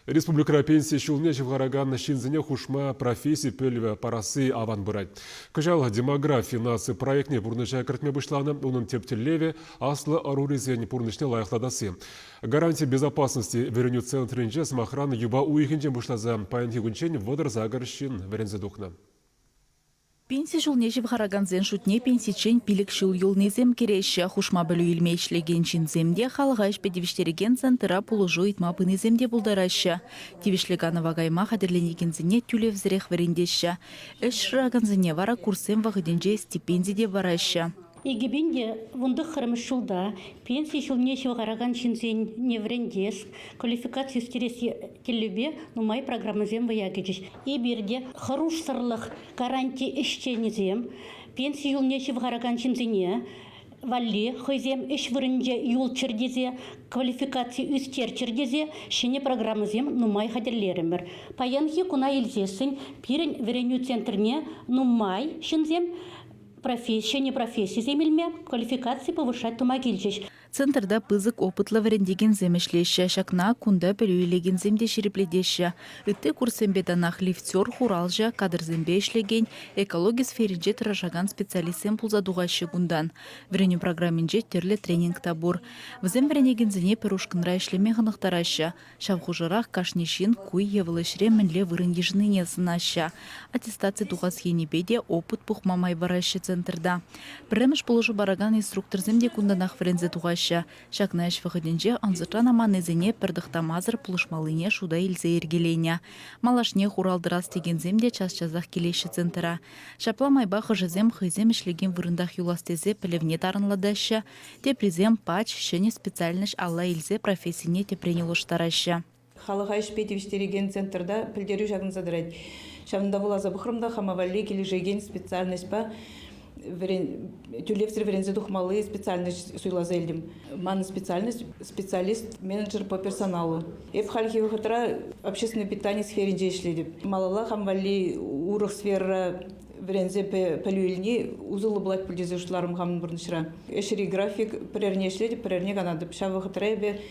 Республика пенсия шулне живгараган шинзине хушма профессии пөлве парасы аван бұрай. Кажал демография насы проектне бұрныша кіртме бұшланы, оның тептелеве аслы арурезен бұрнышне лайықладасы. Гарантия безопасности вереню центринже смахран юба уйхенчен бұшлаза паянхи гүнчен водыр загаршин верензе духна. Пенсия жылне живгараганзен шутне пенсичен пилік шыл юлнезем кереші хушма білу илмейшлеген чинземде халға ішпедевіштереген центра пулужу итма пынеземде бұлдарашы. Тевішлеганова гайма қадерленегензіне тюлевзірех верендеші. Эш раганзіне вара курсем вағыденже стипендиде барашы. Егебенде вундық қырымыш жылда пенсия жылне шевғараган шинзен неврендес квалификация стересі телебе нумай программазем ваягедеш. Еберде харуш сырлық гарантия ішченезем пенсия жылне шевғараган шинзене валли хойзем іш вырынже юл чердезе квалификация үстер чердезе шене программазем нумай хадерлерімір. Паянхи куна елзесін пирен вереню центрне нумай шинзем профессия, не профессия земельме, квалификации повышать тумагильчиш. Центрда пызык опытлы варендеген земешлеші, шакна кунда пөлуелеген земде шерепледеші. Үтті курсембеданах лифтер хуралжа, кадр зембе ішлеген, экология сферинже тыражаган специалистен пулзадуғашы гундан. Вреню программинже терлі тренинг табур. Взем варендеген зене перушкынра ішлеме ғынықтарашы. Шавхужырақ кашнешин куй евылышре мінле вырын ежыныне зынашы. Аттестация туғас енебеде опыт пухмамай барашы центрда. Піреміш положу бараган инструктор земде кунданах врензе туғашы. Шакнаш выходенже анзыртан аманезене пердықтамазыр пулышмалыне шуда илзе ергелене. Малашне хуралдырас деген земде час-чазах келеші центра. Шапламайба хыжызем хызем ішлеген вырындах юластезе пілевне тарынладашы. Тепризем пач шыне специальныш алла илзе профессине тепренелуштарашы. Халыға ішпетевіштереген центрда пілдері жағын задырайды. Шамында болаза бұқырымда хамавалли кележеген специальность па тюлевсер верензе духмалы специальность суйлаза элдим. Ман специальность специалист менеджер по персоналу. Эп хальхи выхотра общественное питание сферинже ишледип. Малала хамвалли урых сфера верензе пөлүилни узылы булат пүлдезе ушларым хамын бурнышра. Эшери график перерне ишледип, перерне ганадып. Ша выхотра эбе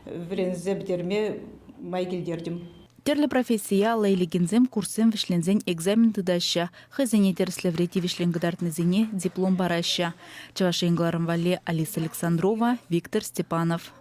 верензе бтерме майгилдердим. Терлі профессия лейлегензем курсем вишлензен экзамен тыдаща, хызене терслеврети вишленгадартнезене диплом бараща. Чавашенгларым вале Алиса Александрова, Виктор Степанов.